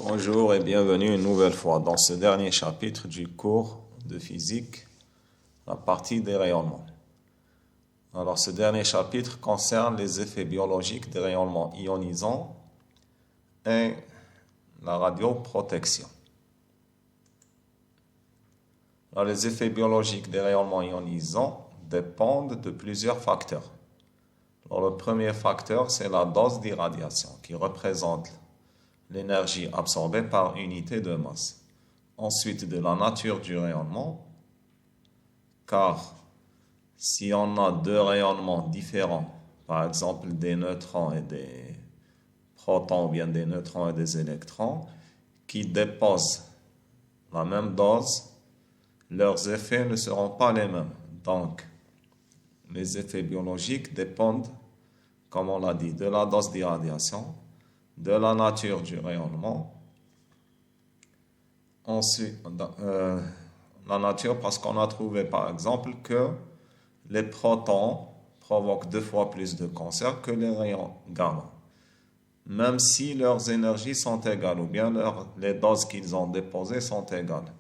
Bonjour et bienvenue une nouvelle fois dans ce dernier chapitre du cours de physique, la partie des rayonnements. Alors ce dernier chapitre concerne les effets biologiques des rayonnements ionisants et la radioprotection. Alors, les effets biologiques des rayonnements ionisants dépendent de plusieurs facteurs. Alors, le premier facteur, c'est la dose d'irradiation qui représente l'énergie absorbée par unité de masse. Ensuite, de la nature du rayonnement, car si on a deux rayonnements différents, par exemple des neutrons et des protons, ou bien des neutrons et des électrons, qui déposent la même dose, leurs effets ne seront pas les mêmes. Donc, les effets biologiques dépendent, comme on l'a dit, de la dose d'irradiation, de la nature du rayonnement. Ensuite, la nature, parce qu'on a trouvé par exemple que les protons provoquent 2 fois plus de cancer que les rayons gamma. Même si leurs énergies sont égales, ou bien les doses qu'ils ont déposées sont égales.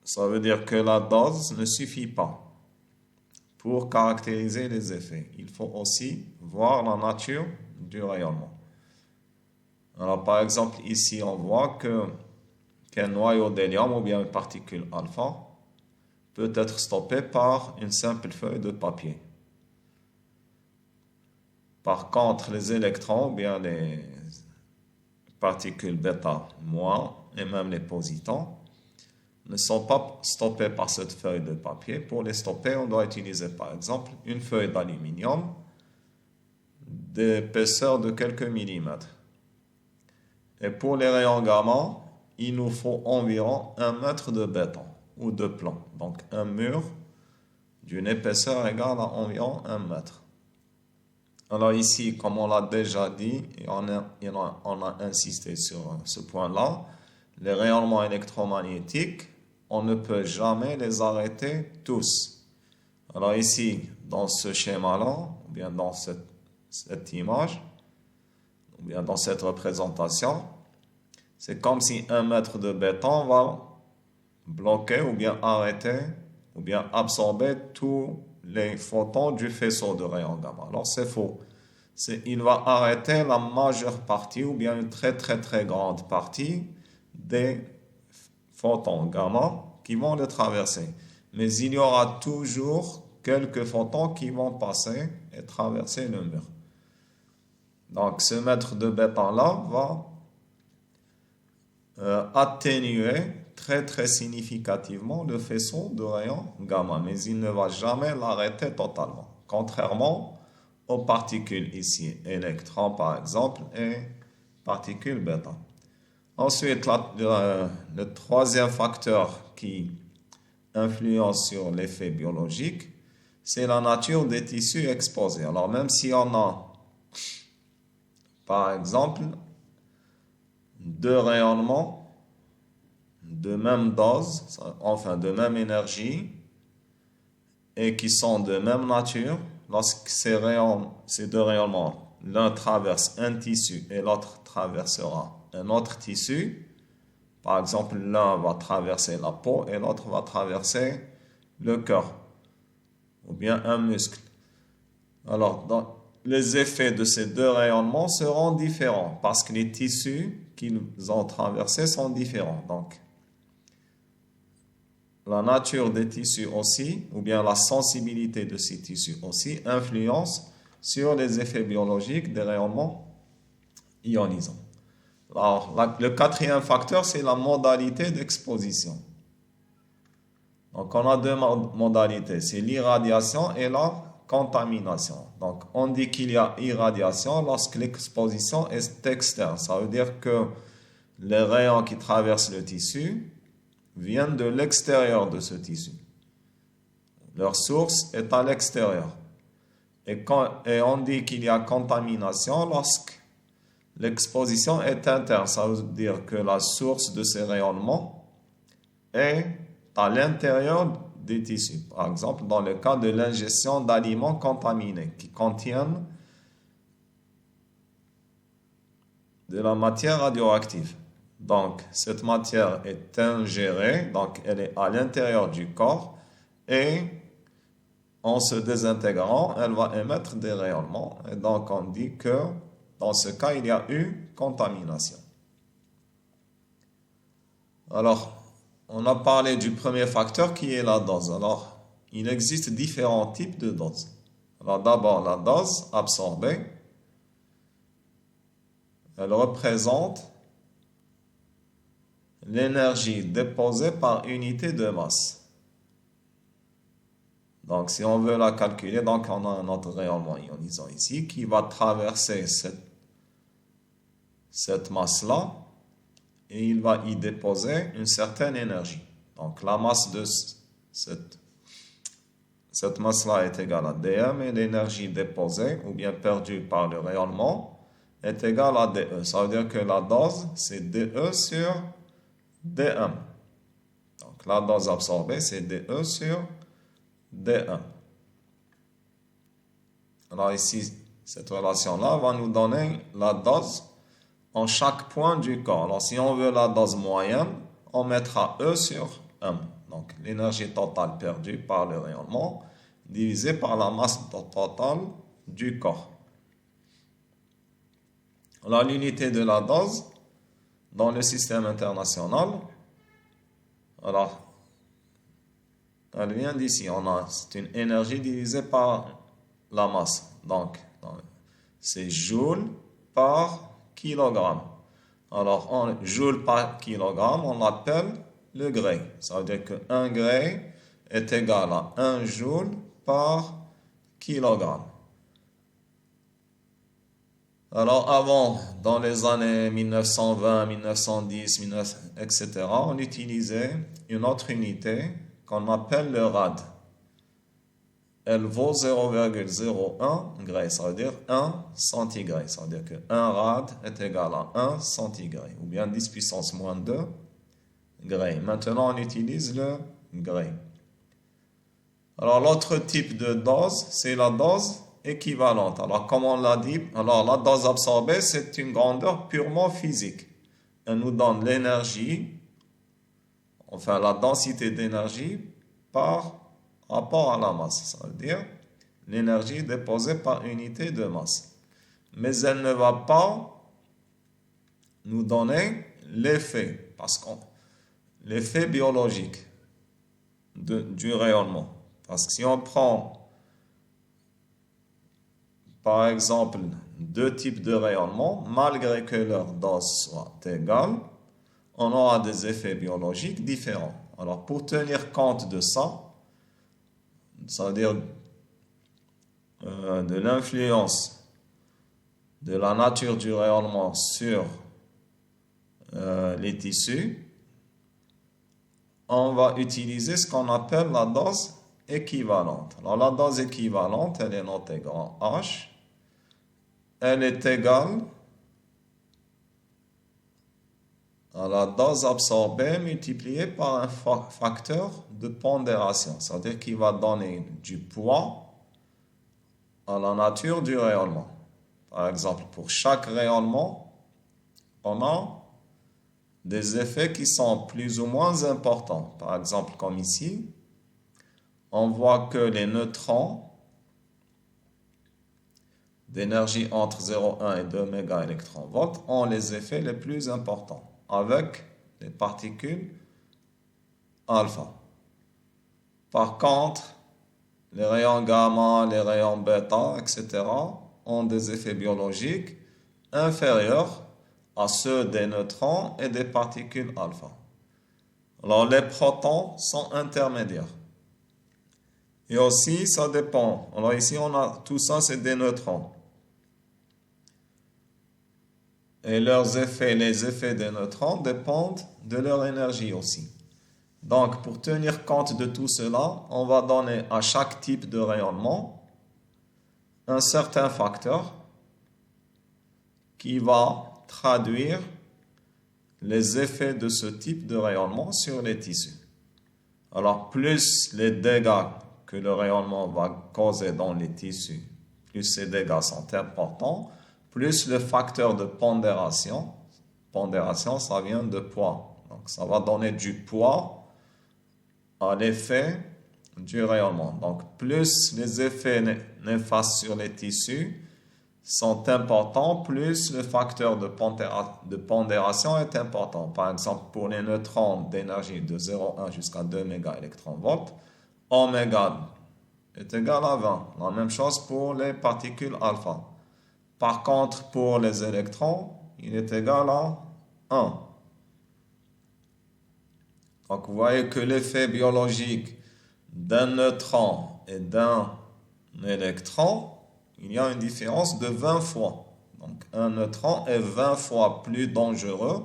Ça veut dire que la dose ne suffit pas pour caractériser les effets. Il faut aussi voir la nature du rayonnement. Alors, par exemple, ici, on voit qu'un noyau d'hélium ou bien une particule alpha peut être stoppé par une simple feuille de papier. Par contre, les électrons ou bien les particules bêta moins et même les positons ne sont pas stoppés par cette feuille de papier. Pour les stopper, on doit utiliser par exemple une feuille d'aluminium d'épaisseur de quelques millimètres. Et pour les rayons gamma, il nous faut environ 1 mètre de béton ou de plomb. Donc un mur d'une épaisseur égale à environ 1 mètre. Alors ici, comme on l'a déjà dit, et on a insisté sur ce point-là, les rayonnements électromagnétiques, on ne peut jamais les arrêter tous. Alors ici, dans ce schéma-là, ou bien dans cette image, ou bien dans cette représentation, c'est comme si 1 mètre de béton va bloquer ou bien arrêter ou bien absorber tous les photons du faisceau de rayons gamma. Alors c'est faux. Il va arrêter la majeure partie ou bien une très très très grande partie des photons gamma qui vont le traverser. Mais il y aura toujours quelques photons qui vont passer et traverser le mur. Donc ce mètre de béton-là va atténuer très très significativement le faisceau de rayons gamma, mais il ne va jamais l'arrêter totalement, contrairement aux particules ici, électrons par exemple et particules bêta. Ensuite, le troisième facteur qui influence sur l'effet biologique, c'est la nature des tissus exposés. Alors même si on a par exemple 2 rayonnements de même dose, enfin de même énergie, et qui sont de même nature, lorsque ces 2 rayonnements, l'un traverse un tissu et l'autre traversera un autre tissu, par exemple l'un va traverser la peau et l'autre va traverser le cœur, ou bien un muscle. Alors, les effets de ces 2 rayonnements seront différents parce que les tissus qu'ils ont traversés sont différents. Donc, la nature des tissus aussi, ou bien la sensibilité de ces tissus aussi, influence sur les effets biologiques des rayonnements ionisants. Alors, le 4e facteur, c'est la modalité d'exposition. Donc, on a 2 modalités, c'est l'irradiation et la contamination. Donc, on dit qu'il y a irradiation lorsque l'exposition est externe. Ça veut dire que les rayons qui traversent le tissu viennent de l'extérieur de ce tissu. Leur source est à l'extérieur. Et on dit qu'il y a contamination lorsque l'exposition est interne. Ça veut dire que la source de ces rayonnements est à l'intérieur des tissus. Par exemple, dans le cas de l'ingestion d'aliments contaminés qui contiennent de la matière radioactive. Donc, cette matière est ingérée, donc elle est à l'intérieur du corps et en se désintégrant, elle va émettre des rayonnements. Et donc, on dit que dans ce cas, il y a eu contamination. Alors, on a parlé du premier facteur qui est la dose. Alors, il existe différents types de doses. Alors, d'abord, la dose absorbée, elle représente l'énergie déposée par unité de masse. Donc, si on veut la calculer, donc on a un autre rayonnement ionisant ici qui va traverser cette masse-là et il va y déposer une certaine énergie. Donc, la masse de cette masse-là est égale à dm et l'énergie déposée ou bien perdue par le rayonnement est égale à dE. Ça veut dire que la dose, c'est dE sur dm. Donc, la dose absorbée, c'est dE sur dE. Alors ici, cette relation-là va nous donner la dose en chaque point du corps. Alors, si on veut la dose moyenne, on mettra E sur M. Donc, l'énergie totale perdue par le rayonnement divisée par la masse totale du corps. Alors, l'unité de la dose dans le système international, alors, elle vient d'ici. C'est une énergie divisée par la masse. Donc, c'est joule par kilogramme. Alors, joule par kilogramme, on l'appelle le Gray. Ça veut dire que 1 Gray est égal à 1 joule par kilogramme. Alors, avant, dans les années 1920, 1910, etc., on utilisait une autre unité qu'on appelle le rad. Elle vaut 0,01 Gray, ça veut dire 1 centigré. Ça veut dire que 1 rad est égal à 1 centigré, ou bien 10 puissance moins 2 Gray. Maintenant, on utilise le Gray. Alors, l'autre type de dose, c'est la dose équivalente. Alors, comme on l'a dit, alors la dose absorbée, c'est une grandeur purement physique. Elle nous donne l'énergie, enfin la densité d'énergie par rapport à la masse, ça veut dire l'énergie déposée par unité de masse. Mais elle ne va pas nous donner l'effet, parce que l'effet biologique du rayonnement. Parce que si on prend, par exemple, deux types de rayonnement, malgré que leur dose soit égale, on aura des effets biologiques différents. Alors, pour tenir compte de ça, c'est-à-dire de l'influence de la nature du rayonnement sur les tissus, on va utiliser ce qu'on appelle la dose équivalente. Alors la dose équivalente, elle est notée grand H, elle est égale à la dose absorbée multipliée par un facteur de pondération, c'est-à-dire qu'il va donner du poids à la nature du rayonnement. Par exemple, pour chaque rayonnement, on a des effets qui sont plus ou moins importants. Par exemple, comme ici, on voit que les neutrons d'énergie entre 0,1 et 2 mégaélectronvolts ont les effets les plus importants avec les particules alpha. Par contre, les rayons gamma, les rayons bêta, etc. ont des effets biologiques inférieurs à ceux des neutrons et des particules alpha. Alors, les protons sont intermédiaires. Et aussi, ça dépend. Alors ici, on a tout ça, c'est des neutrons. Et leurs effets, les effets des neutrons dépendent de leur énergie aussi. Donc, pour tenir compte de tout cela, on va donner à chaque type de rayonnement un certain facteur qui va traduire les effets de ce type de rayonnement sur les tissus. Alors, plus les dégâts que le rayonnement va causer dans les tissus, plus ces dégâts sont importants, plus le facteur de pondération, pondération, ça vient de poids. Donc, ça va donner du poids à l'effet du rayonnement. Donc, plus les effets néfastes sur les tissus sont importants, plus le facteur de pondération est important. Par exemple, pour les neutrons d'énergie de 0,1 jusqu'à 2 mégaélectronvolts, oméga est égal à 20. La même chose pour les particules alpha. Par contre, pour les électrons, il est égal à 1. Donc, vous voyez que l'effet biologique d'un neutron et d'un électron, il y a une différence de 20 fois. Donc, un neutron est 20 fois plus dangereux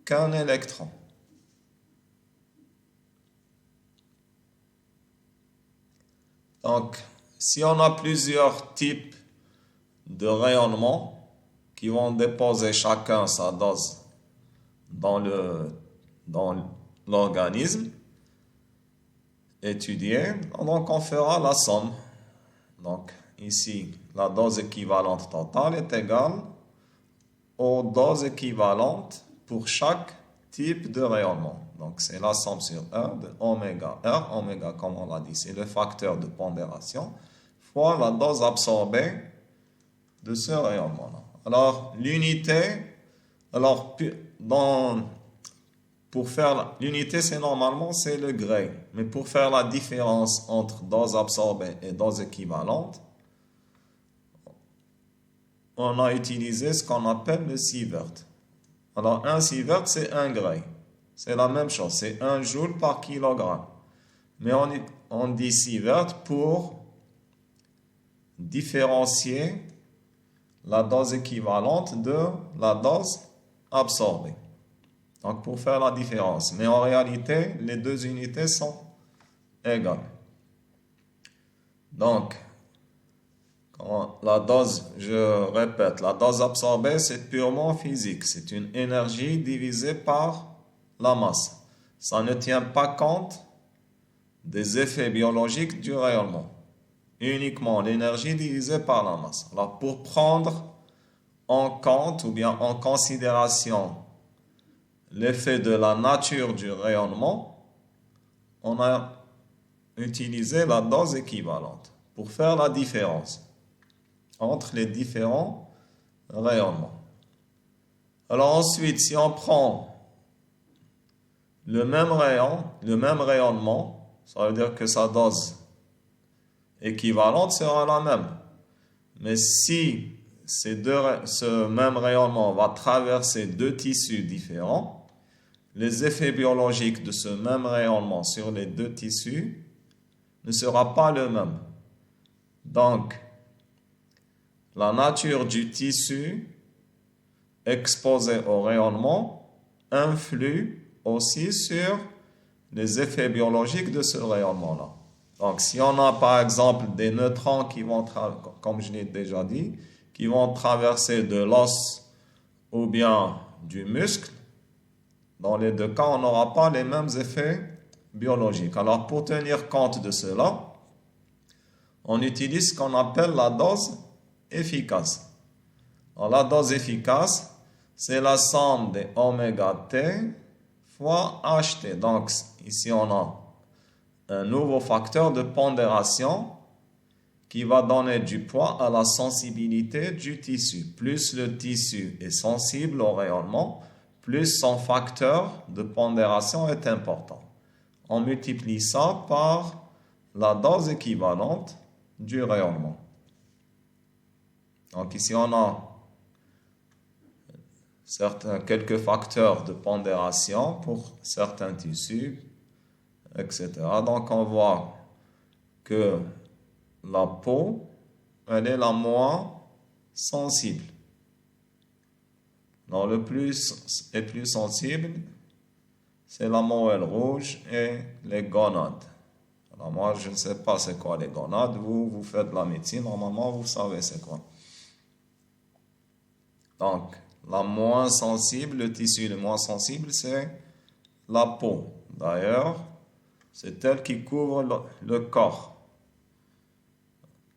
qu'un électron. Donc, si on a plusieurs types de rayonnement qui vont déposer chacun sa dose dans l'organisme étudié, donc on fera la somme. Donc, ici, la dose équivalente totale est égale aux doses équivalentes pour chaque type de rayonnement. Donc, c'est la somme sur R de oméga. R, oméga, comme on l'a dit, c'est le facteur de pondération, fois la dose absorbée de ce rayonnement-là. Alors, l'unité, pour faire l'unité, c'est normalement, c'est le Gray. Mais pour faire la différence entre dose absorbée et dose équivalente, on a utilisé ce qu'on appelle le sievert. Alors, un sievert, c'est un Gray. C'est la même chose, c'est 1 joule par kilogramme. Mais on dit sievert pour différencier la dose équivalente de la dose absorbée. Donc, pour faire la différence. Mais en réalité, les deux unités sont égales. Donc, la dose, je répète, la dose absorbée, c'est purement physique. C'est une énergie divisée par la masse. Ça ne tient pas compte des effets biologiques du rayonnement. Uniquement l'énergie divisée par la masse. Alors, pour prendre en compte ou bien en considération l'effet de la nature du rayonnement, on a utilisé la dose équivalente pour faire la différence entre les différents rayonnements. Alors ensuite, si on prend le même rayonnement, ça veut dire que sa dose équivalente sera la même. Mais si ce même rayonnement va traverser deux tissus différents, les effets biologiques de ce même rayonnement sur les deux tissus ne sera pas le même. Donc, la nature du tissu exposé au rayonnement influe aussi sur les effets biologiques de ce rayonnement-là. Donc, si on a par exemple des neutrons qui vont, comme je l'ai déjà dit, qui vont traverser de l'os ou bien du muscle, dans les deux cas, on n'aura pas les mêmes effets biologiques. Alors, pour tenir compte de cela, on utilise ce qu'on appelle la dose efficace. Alors, la dose efficace, c'est la somme des oméga T fois HT. Donc, ici, on a un nouveau facteur de pondération qui va donner du poids à la sensibilité du tissu. Plus le tissu est sensible au rayonnement, plus son facteur de pondération est important. On multiplie ça par la dose équivalente du rayonnement. Donc ici, on a quelques facteurs de pondération pour certains tissus, etc. Donc on voit que la peau, elle est la moins sensible. Donc le plus sensible, c'est la moelle rouge et les gonades. Alors moi, je ne sais pas c'est quoi les gonades. Vous faites de la médecine, normalement, vous savez c'est quoi. Donc, la moins sensible, le tissu le moins sensible, c'est la peau. D'ailleurs, c'est elle qui couvre le corps.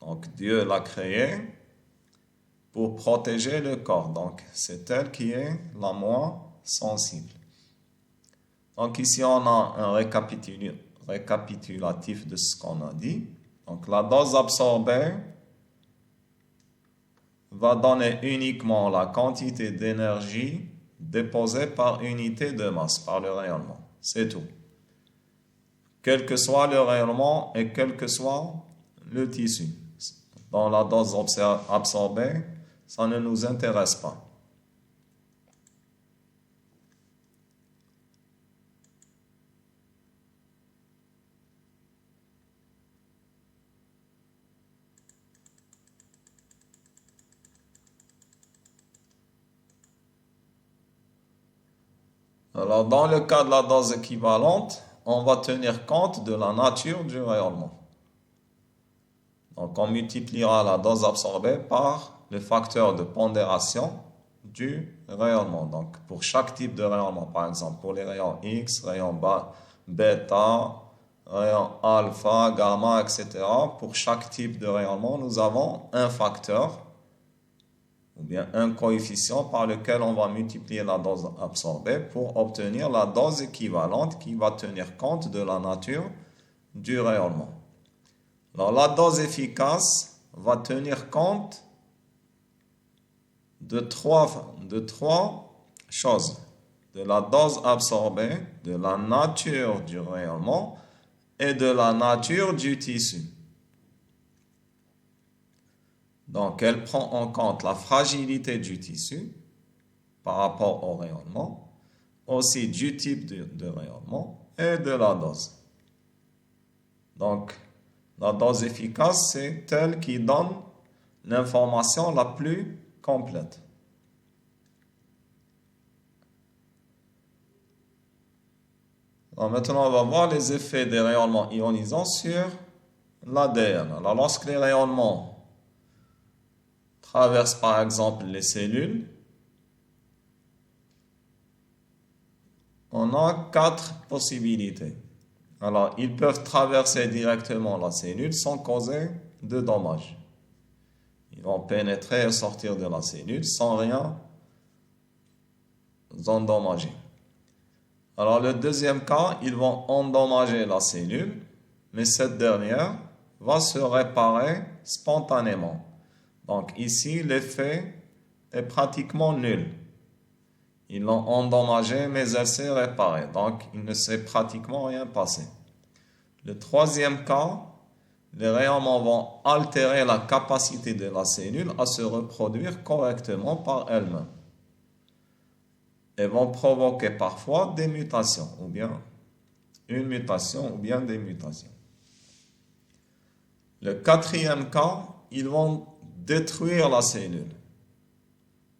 Donc, Dieu l'a créé pour protéger le corps. Donc, c'est elle qui est la moins sensible. Donc, ici, on a un récapitulatif de ce qu'on a dit. Donc, la dose absorbée va donner uniquement la quantité d'énergie déposée par unité de masse, par le rayonnement. C'est tout. Quel que soit le rayonnement et quel que soit le tissu. Dans la dose absorbée, ça ne nous intéresse pas. Alors, dans le cas de la dose équivalente, on va tenir compte de la nature du rayonnement. Donc, on multipliera la dose absorbée par le facteur de pondération du rayonnement. Donc, pour chaque type de rayonnement, par exemple, pour les rayons X, rayons bêta, rayons alpha, gamma, etc., pour chaque type de rayonnement, nous avons un facteur ou bien un coefficient par lequel on va multiplier la dose absorbée pour obtenir la dose équivalente qui va tenir compte de la nature du rayonnement. Alors, la dose efficace va tenir compte de trois choses. De la dose absorbée, de la nature du rayonnement et de la nature du tissu. Donc, elle prend en compte la fragilité du tissu par rapport au rayonnement, aussi du type de rayonnement et de la dose. Donc, la dose efficace, c'est celle qui donne l'information la plus complète. Alors maintenant, on va voir les effets des rayonnements ionisants sur l'ADN. Alors, lorsque les rayonnements traversent par exemple les cellules, on a 4 possibilités. Alors, ils peuvent traverser directement la cellule sans causer de dommages. Ils vont pénétrer et sortir de la cellule sans rien endommager. Alors, le deuxième cas, ils vont endommager la cellule, mais cette dernière va se réparer spontanément. Donc, ici, l'effet est pratiquement nul. Ils l'ont endommagée, mais elle s'est réparée. Donc, il ne s'est pratiquement rien passé. Le troisième cas, les rayonnements vont altérer la capacité de la cellule à se reproduire correctement par elle-même. Et vont provoquer parfois des mutations, ou bien une mutation, ou bien des mutations. Le quatrième cas, ils vont détruire la cellule.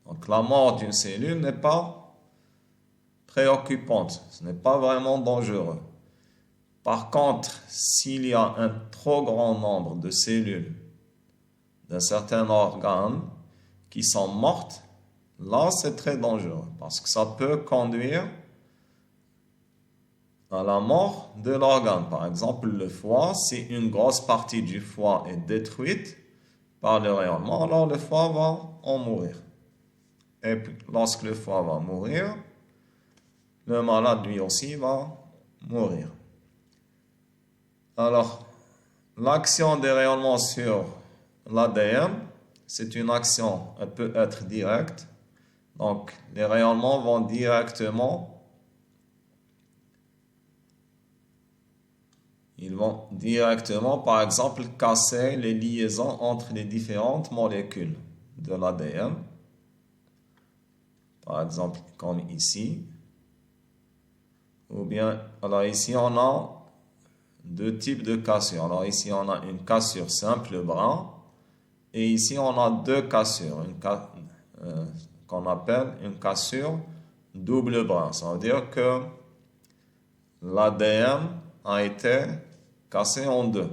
Donc, la mort d'une cellule n'est pas préoccupante, ce n'est pas vraiment dangereux. Par contre, s'il y a un trop grand nombre de cellules d'un certain organe qui sont mortes, là c'est très dangereux parce que ça peut conduire à la mort de l'organe. Par exemple, le foie, si une grosse partie du foie est détruite par le rayonnement, alors le foie va en mourir. Et puis, lorsque le foie va mourir, le malade lui aussi va mourir. Alors, l'action des rayonnements sur l'ADN, c'est une action, elle peut être directe. Donc, les rayonnements vont directement, par exemple, casser les liaisons entre les différentes molécules de l'ADN. Par exemple, comme ici. Ou bien, alors ici, on a deux types de cassures. Alors ici, on a une cassure simple brin. Et ici, on a deux cassures. Qu'on appelle une cassure double brin. Ça veut dire que l'ADN a été cassé en deux.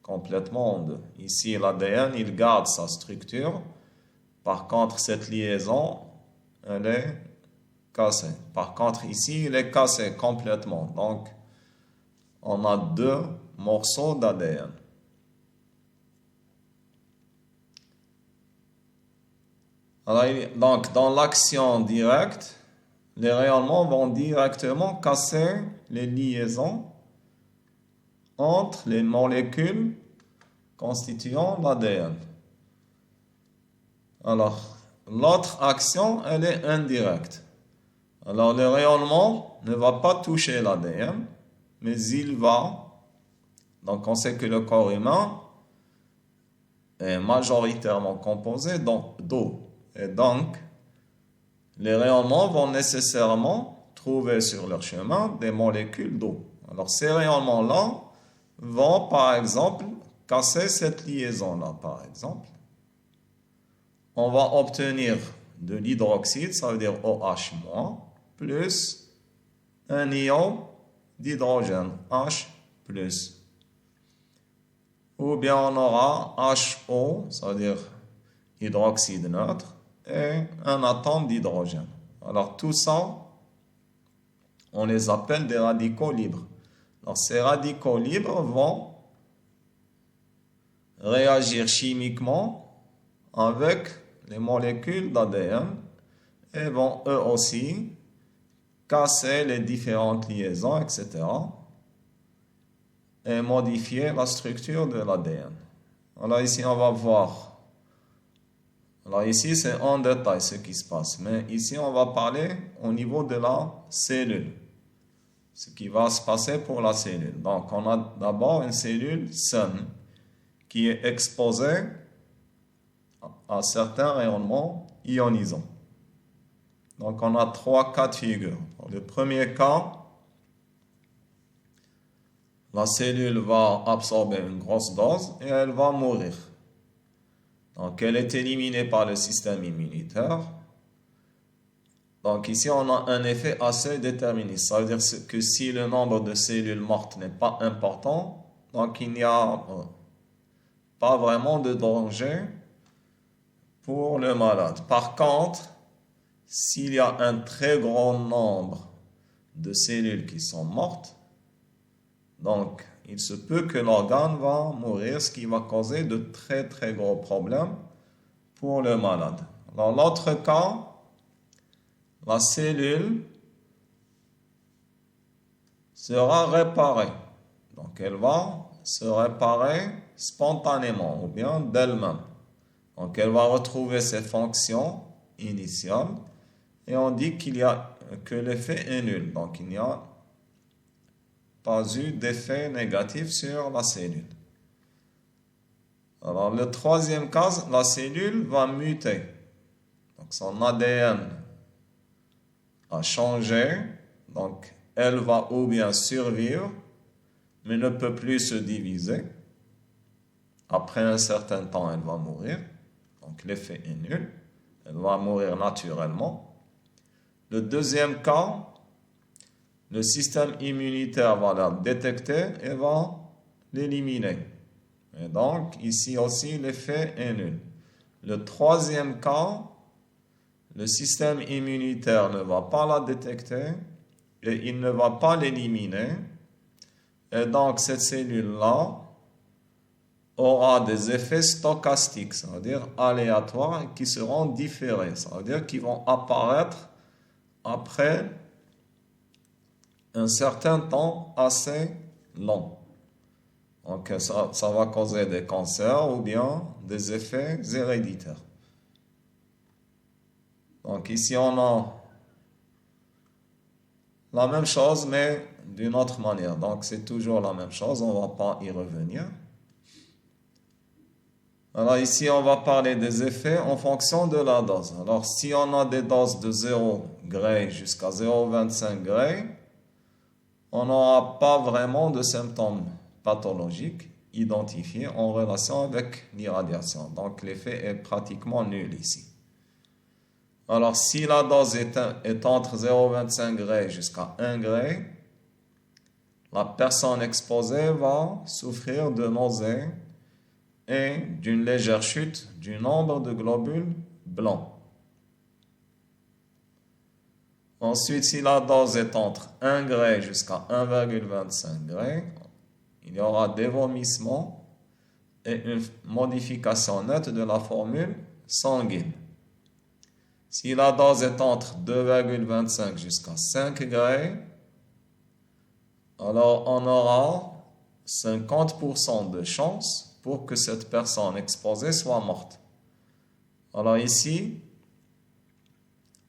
Complètement en deux. Ici, l'ADN, il garde sa structure. Par contre, cette liaison, elle est cassée. Par contre, ici, il est cassé complètement. Donc, on a deux morceaux d'ADN. Alors, donc, dans l'action directe, les rayonnements vont directement casser les liaisons entre les molécules constituant l'ADN. Alors, l'autre action, elle est indirecte. Alors, le rayonnement ne va pas toucher l'ADN, mais il va. Donc, on sait que le corps humain est majoritairement composé d'eau. Et donc, les rayonnements vont nécessairement trouver sur leur chemin des molécules d'eau. Alors, ces rayonnements-là vont, par exemple, casser cette liaison-là, par exemple. On va obtenir de l'hydroxyde, ça veut dire OH-, plus un ion d'hydrogène, H+. Ou bien on aura HO, ça veut dire hydroxyde neutre, et un atome d'hydrogène. Alors tout ça, on les appelle des radicaux libres. Alors ces radicaux libres vont réagir chimiquement avec les molécules d'ADN et vont eux aussi casser les différentes liaisons, etc. et modifier la structure de l'ADN. Alors ici, on va voir. Alors ici, c'est en détail ce qui se passe. Mais ici, on va parler au niveau de la cellule. Ce qui va se passer pour la cellule. Donc, on a d'abord une cellule saine qui est exposée à certains rayonnements ionisants. Donc, on a 3 cas de figure. Le premier cas, la cellule va absorber une grosse dose et elle va mourir. Donc, elle est éliminée par le système immunitaire. Donc, ici, on a un effet assez déterministe. Ça veut dire que si le nombre de cellules mortes n'est pas important, donc il n'y a pas vraiment de danger pour le malade. Par contre, s'il y a un très grand nombre de cellules qui sont mortes, donc il se peut que l'organe va mourir, ce qui va causer de très très gros problèmes pour le malade. Dans l'autre cas, la cellule sera réparée. Donc elle va se réparer spontanément ou bien d'elle-même. Donc elle va retrouver ses fonctions initiales et on dit que l'effet est nul. Donc il n'y a pas eu d'effet négatif sur la cellule. Alors le troisième cas, la cellule va muter. Donc son ADN a changé. Donc elle va ou bien survivre, mais ne peut plus se diviser. Après un certain temps, elle va mourir. Donc l'effet est nul. Elle va mourir naturellement. Le deuxième cas, le système immunitaire va la détecter et va l'éliminer. Et donc, ici aussi, l'effet est nul. Le troisième cas, le système immunitaire ne va pas la détecter et il ne va pas l'éliminer. Et donc, cette cellule-là aura des effets stochastiques, ça veut dire aléatoires, qui seront différés. Ça veut dire qu'ils vont apparaître après un certain temps assez long. Donc ça va causer des cancers ou bien des effets héréditaires. Donc ici on a la même chose mais d'une autre manière. Donc c'est toujours la même chose, on ne va pas y revenir. Alors ici on va parler des effets en fonction de la dose. Alors si on a des doses de 0 Gray jusqu'à 0,25 Gray, on n'aura pas vraiment de symptômes pathologiques identifiés en relation avec l'irradiation. Donc l'effet est pratiquement nul ici. Alors si la dose est entre 0,25 Gray jusqu'à 1 Gray, la personne exposée va souffrir de nausées et d'une légère chute du nombre de globules blancs. Ensuite, si la dose est entre 1 Gray jusqu'à 1,25 Gray, il y aura des vomissements et une modification nette de la formule sanguine. Si la dose est entre 2,25 jusqu'à 5 gray, alors on aura 50% de chance pour que cette personne exposée soit morte. Alors ici,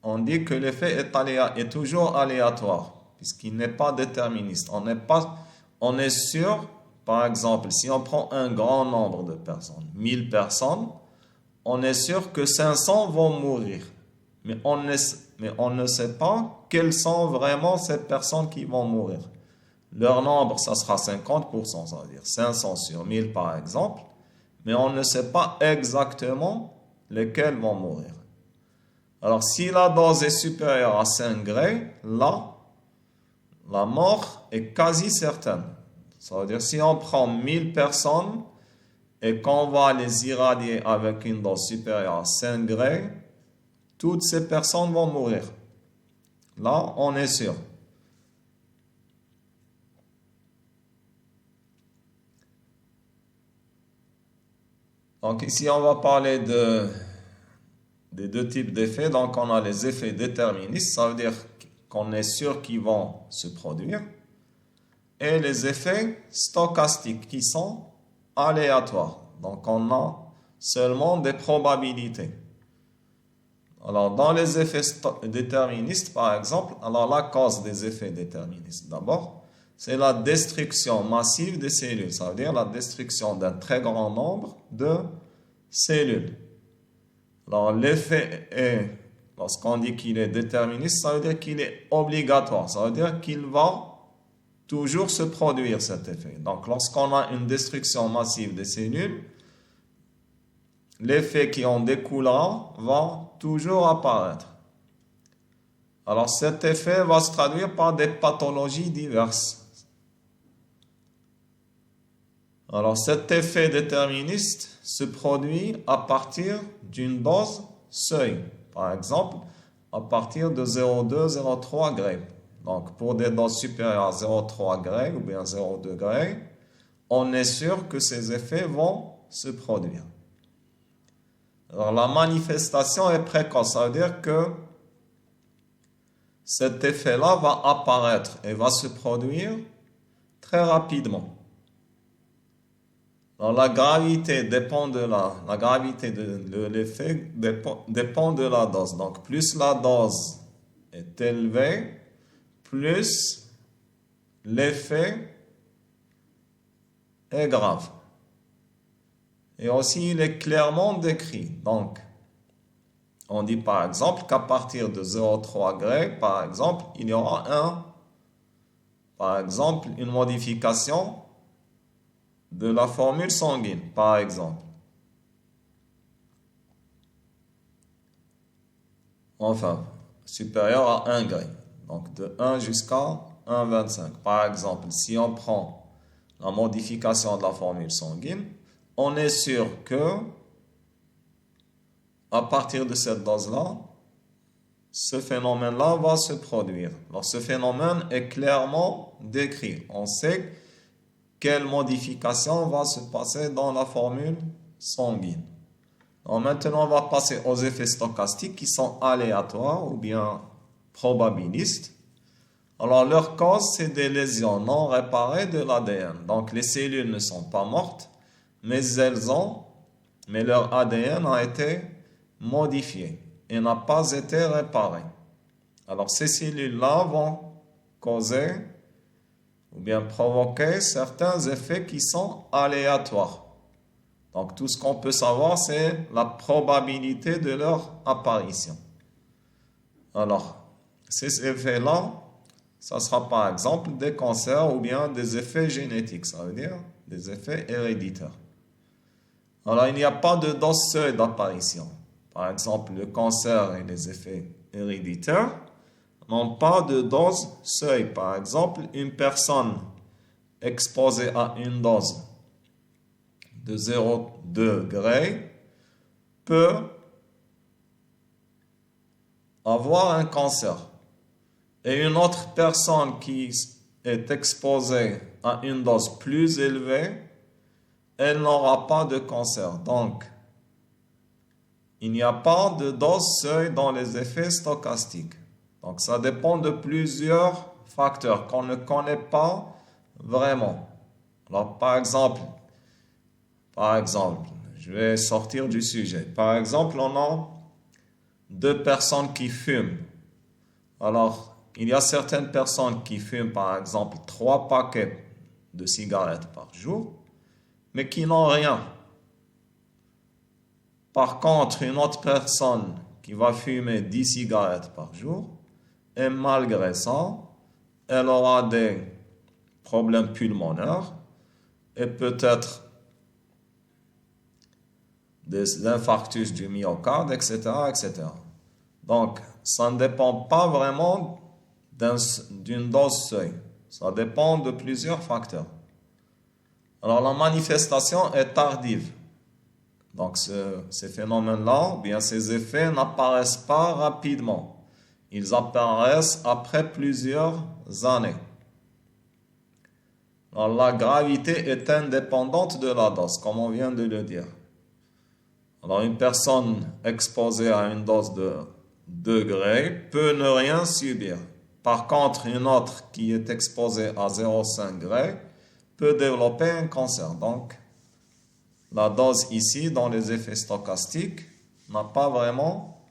on dit que l'effet est toujours aléatoire, puisqu'il n'est pas déterministe. On est sûr, par exemple, si on prend un grand nombre de personnes, 1000 personnes, on est sûr que 500 vont mourir. Mais on ne sait pas quelles sont vraiment ces personnes qui vont mourir. Leur nombre, ça sera 50%, ça veut dire 500 sur 1000 par exemple, mais on ne sait pas exactement lesquels vont mourir. Alors, si la dose est supérieure à 5 gray, là, la mort est quasi certaine. Ça veut dire, si on prend 1000 personnes et qu'on va les irradier avec une dose supérieure à 5 gray, toutes ces personnes vont mourir. Là, on est sûr. Donc ici, on va parler des deux types d'effets. Donc on a les effets déterministes, ça veut dire qu'on est sûr qu'ils vont se produire. Et les effets stochastiques qui sont aléatoires. Donc on a seulement des probabilités. Alors, dans les effets déterministes, par exemple, alors la cause des effets déterministes, d'abord, c'est la destruction massive des cellules. Ça veut dire la destruction d'un très grand nombre de cellules. Alors, l'effet est, lorsqu'on dit qu'il est déterministe, ça veut dire qu'il est obligatoire. Ça veut dire qu'il va toujours se produire, cet effet. Donc, lorsqu'on a une destruction massive des cellules, l'effet qui en découlera va toujours apparaître. Alors cet effet va se traduire par des pathologies diverses. Alors cet effet déterministe se produit à partir d'une dose seuil. Par exemple, à partir de 0,2-0,3 gray. Donc pour des doses supérieures à 0,3 gray ou bien 0,2 gray, on est sûr que ces effets vont se produire. Alors, la manifestation est précoce, ça veut dire que cet effet-là va apparaître et va se produire très rapidement. Alors, la gravité dépend de la gravité de l'effet dépend de la dose. Donc, plus la dose est élevée, plus l'effet est grave. Et aussi, il est clairement décrit. Donc, on dit par exemple qu'à partir de 0,3 gray, par exemple, il y aura par exemple, une modification de la formule sanguine, par exemple. Enfin, supérieur à 1 gray. Donc, de 1 jusqu'à 1,25. Par exemple, si on prend la modification de la formule sanguine, on est sûr que, à partir de cette dose-là, ce phénomène-là va se produire. Alors, ce phénomène est clairement décrit. On sait quelle modification va se passer dans la formule sanguine. Alors, maintenant, on va passer aux effets stochastiques qui sont aléatoires ou bien probabilistes. Alors, leur cause, c'est des lésions non réparées de l'ADN. Donc, les cellules ne sont pas mortes, mais leur ADN a été modifié et n'a pas été réparé. Alors, ces cellules-là vont causer ou bien provoquer certains effets qui sont aléatoires. Donc, tout ce qu'on peut savoir, c'est la probabilité de leur apparition. Alors, ces effets-là, ça sera par exemple des cancers ou bien des effets génétiques, ça veut dire des effets héréditaires. Alors, il n'y a pas de dose seuil d'apparition. Par exemple, le cancer et les effets héréditaires n'ont pas de dose seuil. Par exemple, une personne exposée à une dose de 0,2 gray peut avoir un cancer. Et une autre personne qui est exposée à une dose plus élevée, elle n'aura pas de cancer. Donc, il n'y a pas de dose seuil dans les effets stochastiques. Donc ça dépend de plusieurs facteurs qu'on ne connaît pas vraiment. Alors par exemple, je vais sortir du sujet. Par exemple, on a deux personnes qui fument. Alors, il y a certaines personnes qui fument, par exemple, 3 paquets de cigarettes par jour, mais qui n'ont rien. Par contre, une autre personne qui va fumer 10 cigarettes par jour, et malgré ça, elle aura des problèmes pulmonaires et peut-être des infarctus du myocarde, etc., etc. Donc, ça ne dépend pas vraiment d'une dose seuil. Ça dépend de plusieurs facteurs. Alors, la manifestation est tardive. Donc, ces phénomènes-là, ou bien ces effets n'apparaissent pas rapidement. Ils apparaissent après plusieurs années. Alors, la gravité est indépendante de la dose, comme on vient de le dire. Alors, une personne exposée à une dose de degrés peut ne rien subir. Par contre, une autre qui est exposée à 0,5 degrés peut développer un cancer. Donc, la dose ici, dans les effets stochastiques, n'a pas vraiment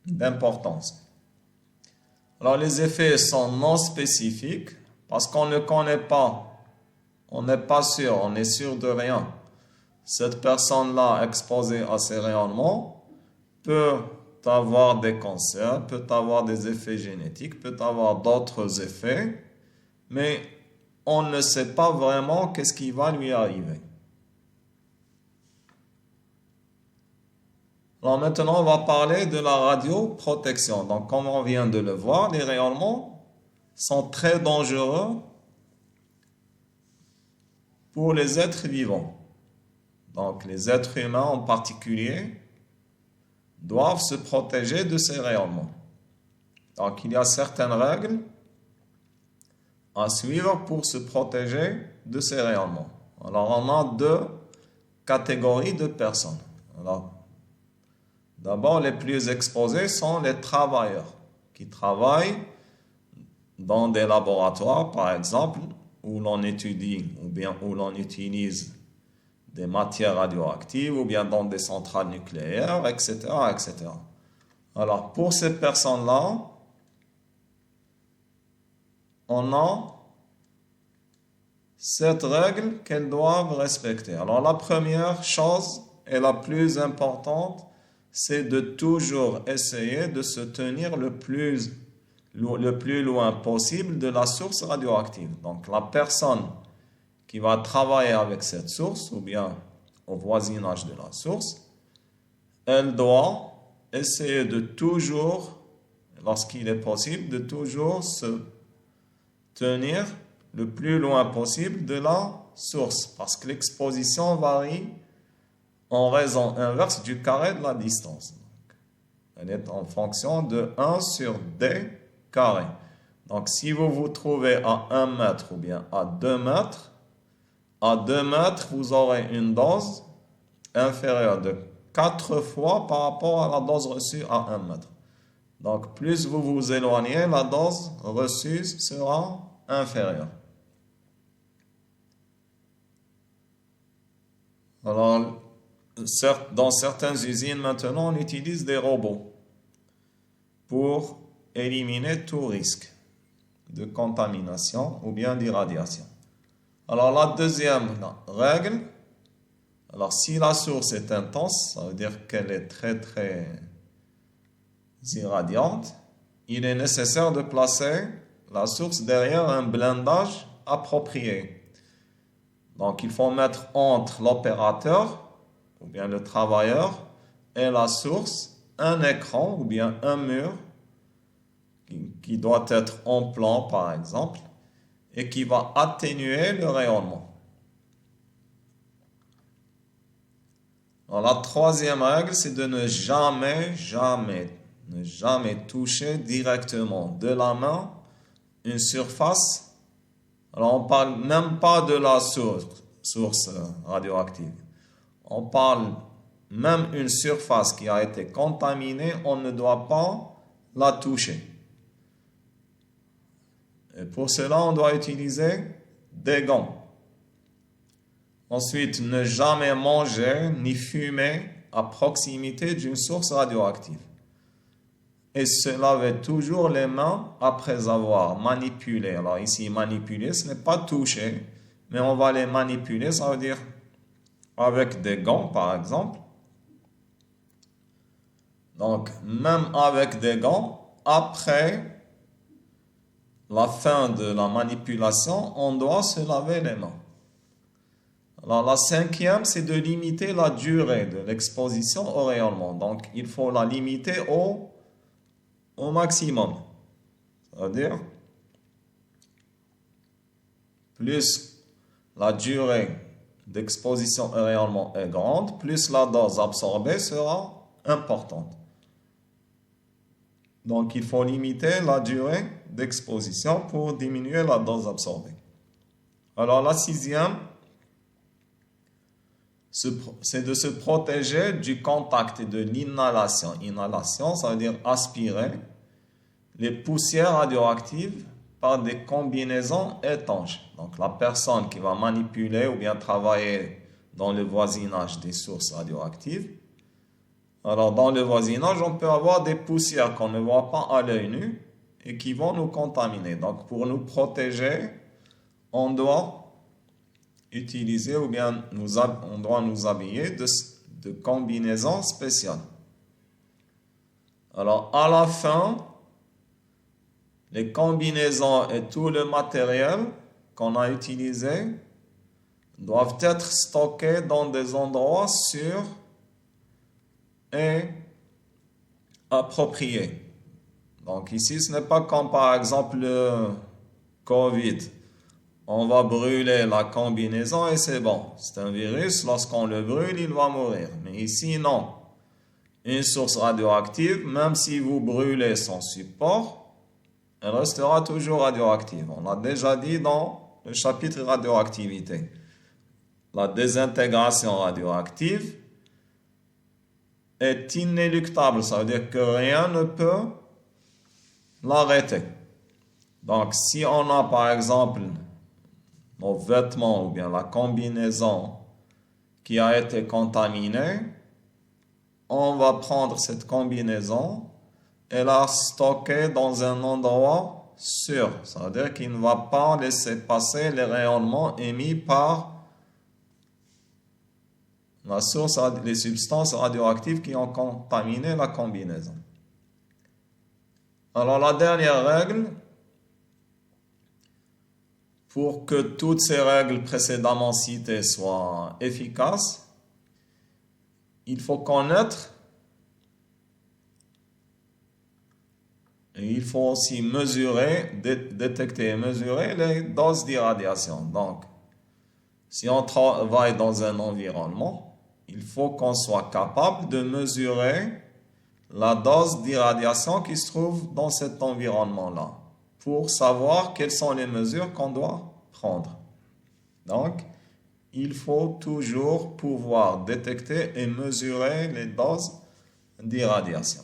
d'importance. Alors, les effets sont non spécifiques parce qu'on ne connaît pas, on n'est pas sûr, on est sûr de rien. Cette personne-là exposée à ces rayonnements peut avoir des cancers, peut avoir des effets génétiques, peut avoir d'autres effets, mais on ne sait pas vraiment qu'est-ce qui va lui arriver. Alors maintenant, on va parler de la radioprotection. Donc, comme on vient de le voir, les rayonnements sont très dangereux pour les êtres vivants. Donc, les êtres humains en particulier doivent se protéger de ces rayonnements. Donc, il y a certaines règles à suivre pour se protéger de ces rayonnements. Alors, on a 2 catégories de personnes. Alors, d'abord, les plus exposés sont les travailleurs qui travaillent dans des laboratoires, par exemple, où l'on étudie ou bien où l'on utilise des matières radioactives ou bien dans des centrales nucléaires, etc., etc. Alors, pour ces personnes-là, on a 7 règles qu'elles doivent respecter. Alors, la première chose et la plus importante, c'est de toujours essayer de se tenir le plus loin possible de la source radioactive. Donc, la personne qui va travailler avec cette source, ou bien au voisinage de la source, elle doit essayer de toujours, lorsqu'il est possible, de toujours se tenir le plus loin possible de la source, parce que l'exposition varie en raison inverse du carré de la distance. Donc, elle est en fonction de 1 sur d carré. Donc, si vous vous trouvez à 1 mètre ou bien à 2 mètres, vous aurez une dose inférieure de 4 fois par rapport à la dose reçue à 1 mètre. Donc, plus vous vous éloignez, la dose reçue sera inférieure. Alors, dans certaines usines maintenant, on utilise des robots pour éliminer tout risque de contamination ou bien d'irradiation. Alors, la deuxième règle, alors si la source est intense, ça veut dire qu'elle est très très irradiante, il est nécessaire de placer la source derrière un blindage approprié. Donc, il faut mettre entre l'opérateur ou bien le travailleur et la source un écran ou bien un mur qui doit être en plan par exemple et qui va atténuer le rayonnement. Alors, la troisième règle, c'est de ne jamais toucher directement de la main une surface. Alors, on ne parle même pas de la source. sources radioactives. On parle même une surface qui a été contaminée, on ne doit pas la toucher. Et pour cela, on doit utiliser des gants. Ensuite, ne jamais manger ni fumer à proximité d'une source radioactive. Et se laver toujours les mains après avoir manipulé. Alors ici, manipuler, ce n'est pas toucher, mais on va les manipuler, ça veut dire avec des gants par exemple. Donc, même avec des gants, après la fin de la manipulation, on doit se laver les mains. Alors, la cinquième, c'est de limiter la durée de l'exposition au rayonnement. Donc, il faut la limiter au maximum. C'est-à-dire, plus la durée d'exposition au rayonnement est grande, plus la dose absorbée sera importante. Donc, il faut limiter la durée d'exposition pour diminuer la dose absorbée. Alors, la sixième, c'est de se protéger du contact et de l'inhalation. Inhalation, ça veut dire aspirer les poussières radioactives par des combinaisons étanches. Donc, la personne qui va manipuler ou bien travailler dans le voisinage des sources radioactives. Alors, dans le voisinage, on peut avoir des poussières qu'on ne voit pas à l'œil nu et qui vont nous contaminer. Donc, pour nous protéger, on doit utiliser ou bien on doit nous habiller de combinaisons spéciales. Alors, à la fin, les combinaisons et tout le matériel qu'on a utilisé doivent être stockés dans des endroits sûrs et appropriés. Donc ici, ce n'est pas comme par exemple le Covid. On va brûler la combinaison et c'est bon. C'est un virus, lorsqu'on le brûle, il va mourir. Mais ici, non. Une source radioactive, même si vous brûlez son support, elle restera toujours radioactive. On l'a déjà dit dans le chapitre radioactivité. La désintégration radioactive est inéluctable. Ça veut dire que rien ne peut l'arrêter. Donc, si on a par exemple nos vêtements ou bien la combinaison qui a été contaminée, on va prendre cette combinaison et la stocker dans un endroit sûr. Ça veut dire qu'il ne va pas laisser passer les rayonnements émis par la source, les substances radioactives qui ont contaminé la combinaison. Alors la dernière règle, pour que toutes ces règles précédemment citées soient efficaces, il faut connaître et il faut aussi mesurer, détecter et mesurer les doses d'irradiation. Donc, si on travaille dans un environnement, il faut qu'on soit capable de mesurer la dose d'irradiation qui se trouve dans cet environnement-là pour savoir quelles sont les mesures qu'on doit prendre. Donc, il faut toujours pouvoir détecter et mesurer les doses d'irradiation.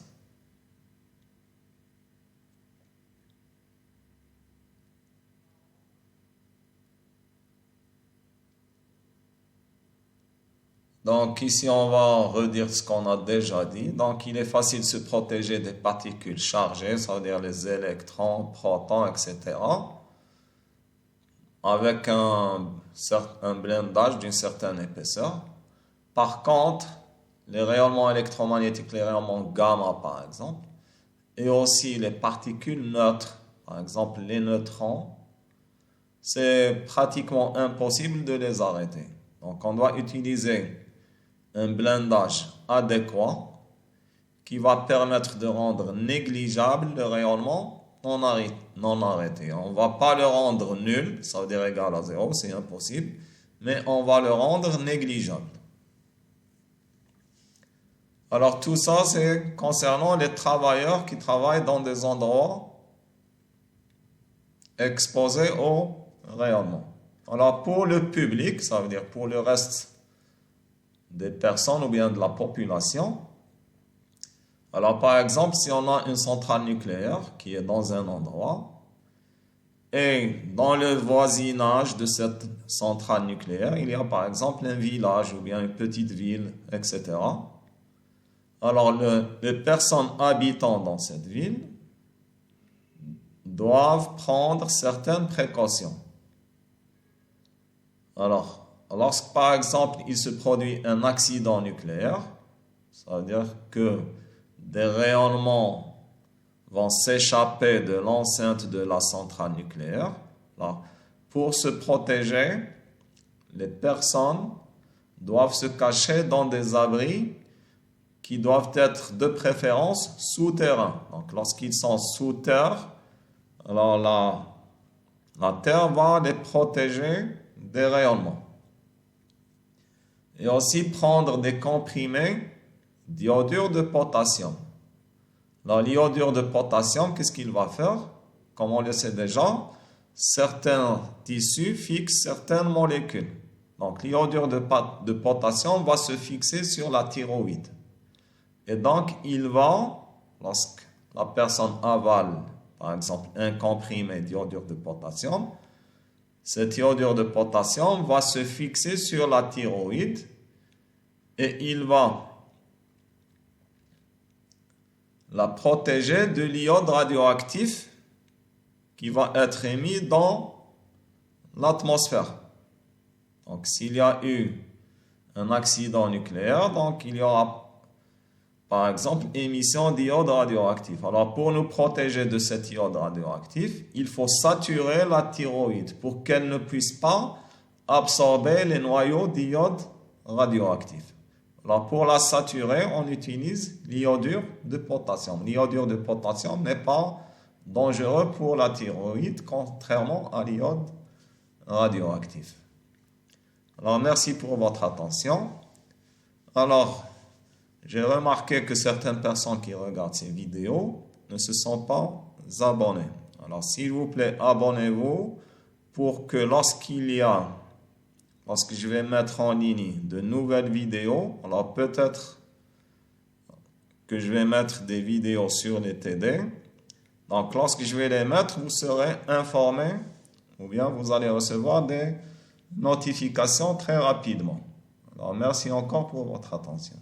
Donc ici, on va redire ce qu'on a déjà dit. Donc il est facile de se protéger des particules chargées, ça veut dire les électrons, protons, etc. avec un blindage d'une certaine épaisseur. Par contre, les rayonnements électromagnétiques, les rayonnements gamma par exemple, et aussi les particules neutres, par exemple les neutrons, c'est pratiquement impossible de les arrêter. Donc on doit utiliser un blindage adéquat qui va permettre de rendre négligeable le rayonnement non arrêté. On ne va pas le rendre nul, ça veut dire égal à 0, c'est impossible, mais on va le rendre négligeable. Alors tout ça, c'est concernant les travailleurs qui travaillent dans des endroits exposés au rayonnement. Alors, pour le public, ça veut dire pour le reste des personnes ou bien de la population. Alors, par exemple, si on a une centrale nucléaire qui est dans un endroit, et dans le voisinage de cette centrale nucléaire, il y a par exemple un village ou bien une petite ville, etc. Alors, les personnes habitant dans cette ville doivent prendre certaines précautions. Alors, lorsque par exemple il se produit un accident nucléaire, ça veut dire que des rayonnements vont s'échapper de l'enceinte de la centrale nucléaire. Là, pour se protéger, les personnes doivent se cacher dans des abris qui doivent être de préférence souterrains. Donc, lorsqu'ils sont sous terre, alors la terre va les protéger des rayonnements. Et aussi prendre des comprimés d'iodure de potassium. L'iodure de potassium, qu'est-ce qu'il va faire? Comme on le sait déjà, certains tissus fixent certaines molécules. Donc, l'iodure de potassium va se fixer sur la thyroïde. Et donc, il va, lorsque la personne avale, par exemple, un comprimé d'iodure de potassium, cet iodure de potassium va se fixer sur la thyroïde et il va la protéger de l'iode radioactif qui va être émis dans l'atmosphère. Donc, s'il y a eu un accident nucléaire, donc il y aura, par exemple, émission d'iode radioactif. Alors, pour nous protéger de cet iode radioactif, il faut saturer la thyroïde pour qu'elle ne puisse pas absorber les noyaux d'iode radioactif. Alors, pour la saturer, on utilise l'iodure de potassium. L'iodure de potassium n'est pas dangereux pour la thyroïde, contrairement à l'iode radioactif. Alors, merci pour votre attention. Alors, j'ai remarqué que certaines personnes qui regardent ces vidéos ne se sont pas abonnées. Alors, s'il vous plaît, abonnez-vous pour que lorsque je vais mettre en ligne de nouvelles vidéos, alors peut-être que je vais mettre des vidéos sur les TD. Donc, lorsque je vais les mettre, vous serez informés ou bien vous allez recevoir des notifications très rapidement. Alors, merci encore pour votre attention.